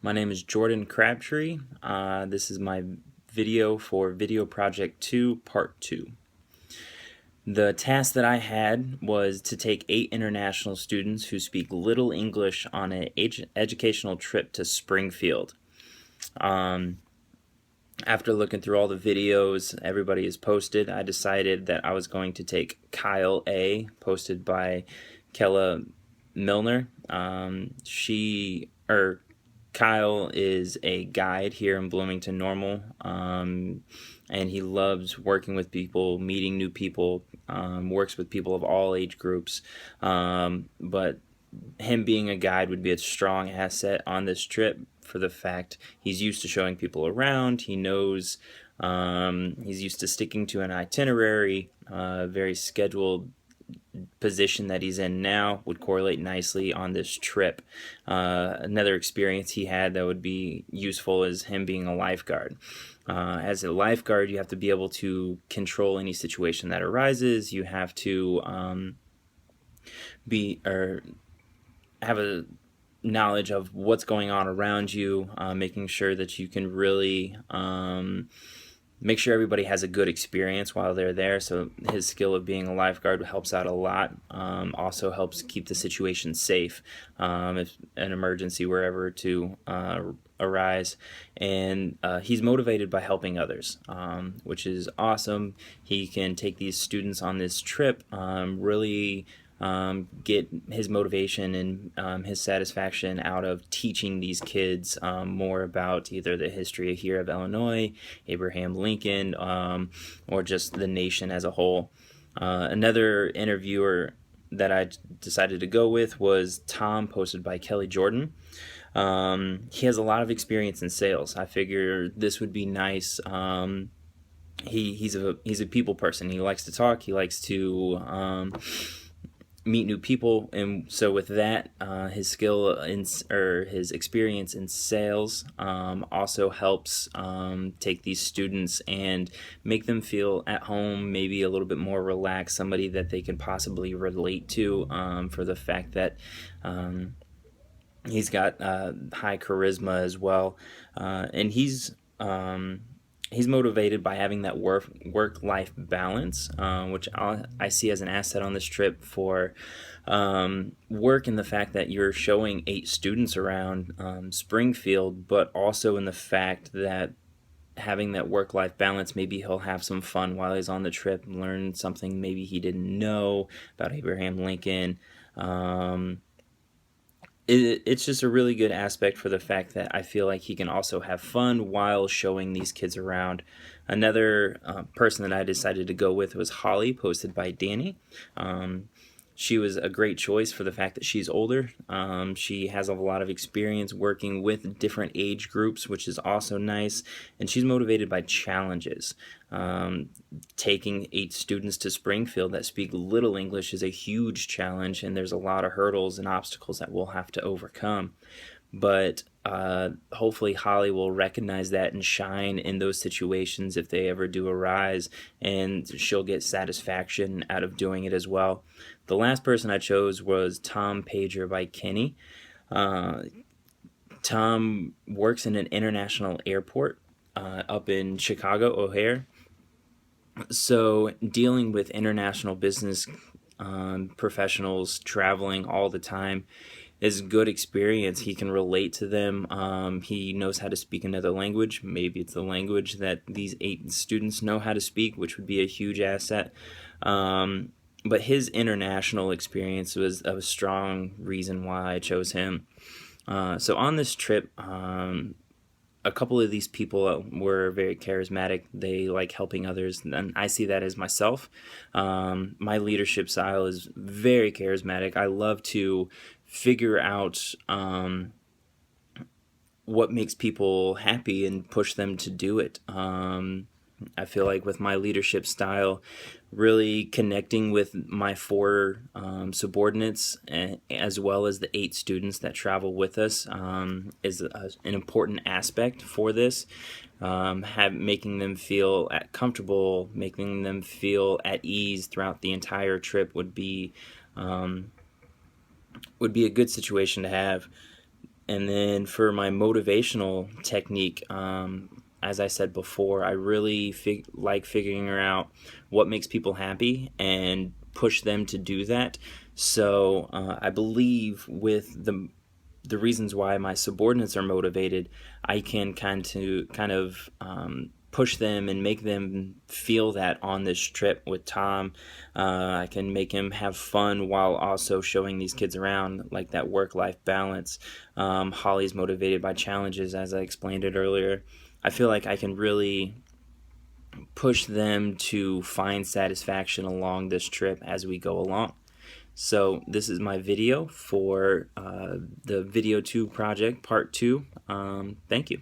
My name is Jordan Crabtree. This is my video for Video Project 2, Part 2. The task that I had was to take 8 international students who speak little English on an educational trip to Springfield. After looking through all the videos everybody has posted, I decided that I was going to take Kyle A, posted by Kella Milner. Kyle is a guide here in Bloomington Normal, and he loves working with people, meeting new people, works with people of all age groups, but him being a guide would be a strong asset on this trip for the fact he's used to showing people around. He knows, he's used to sticking to an itinerary, very scheduled position that he's in now would correlate nicely on this trip. Another experience he had that would be useful is him being a lifeguard. As a lifeguard, you have to be able to control any situation that arises. You have to have a knowledge of what's going on around you, making sure that you can really make sure everybody has a good experience while they're there. So his skill of being a lifeguard helps out a lot. Also helps keep the situation safe if an emergency were ever to arise. And he's motivated by helping others, which is awesome. He can take these students on this trip, really get his motivation and his satisfaction out of teaching these kids more about either the history here of Illinois, Abraham Lincoln, or just the nation as a whole. Another interviewer that I decided to go with was Tom, posted by Kelly Jordan. He has a lot of experience in sales. I figure this would be nice. He's a people person. He likes to talk. He likes to meet new people, and so with that, his skill or his experience in sales also helps take these students and make them feel at home, maybe a little bit more relaxed, somebody that they can possibly relate to, for the fact that he's got high charisma as well, and he's motivated by having that work-life balance, which I see as an asset on this trip for work, in the fact that you're showing 8 students around Springfield, but also in the fact that having that work-life balance, maybe he'll have some fun while he's on the trip, learn something maybe he didn't know about Abraham Lincoln. It's just a really good aspect for the fact that I feel like he can also have fun while showing these kids around. Another person that I decided to go with was Holly, posted by Danny. She was a great choice for the fact that she's older. She has a lot of experience working with different age groups, which is also nice. And she's motivated by challenges. Taking 8 students to Springfield that speak little English is a huge challenge, and there's a lot of hurdles and obstacles that we'll have to overcome. But hopefully Holly will recognize that and shine in those situations if they ever do arise, and she'll get satisfaction out of doing it as well. The last person I chose was Tom Pager by Kenny. Tom works in an international airport up in Chicago, O'Hare. So dealing with international business professionals traveling all the time is a good experience. He can relate to them. He knows how to speak another language. Maybe it's the language that these 8 students know how to speak, which would be a huge asset. But his international experience was a strong reason why I chose him. So on this trip, a couple of these people were very charismatic. They like helping others, and I see that as myself. My leadership style is very charismatic. I love to figure out what makes people happy and push them to do it. I feel like with my leadership style, really connecting with my 4 subordinates, as well as the 8 students that travel with us, is an important aspect for this. Making them feel comfortable, making them feel at ease throughout the entire trip would be a good situation to have. And then for my motivational technique, as I said before, I really like figuring out what makes people happy and push them to do that. So I believe with the reasons why my subordinates are motivated, I can kind of push them and make them feel that on this trip with Tom. I can make him have fun while also showing these kids around, like that work-life balance. Holly's motivated by challenges, as I explained it earlier. I feel like I can really push them to find satisfaction along this trip as we go along. So this is my video for the Video 2 project, part 2. Thank you.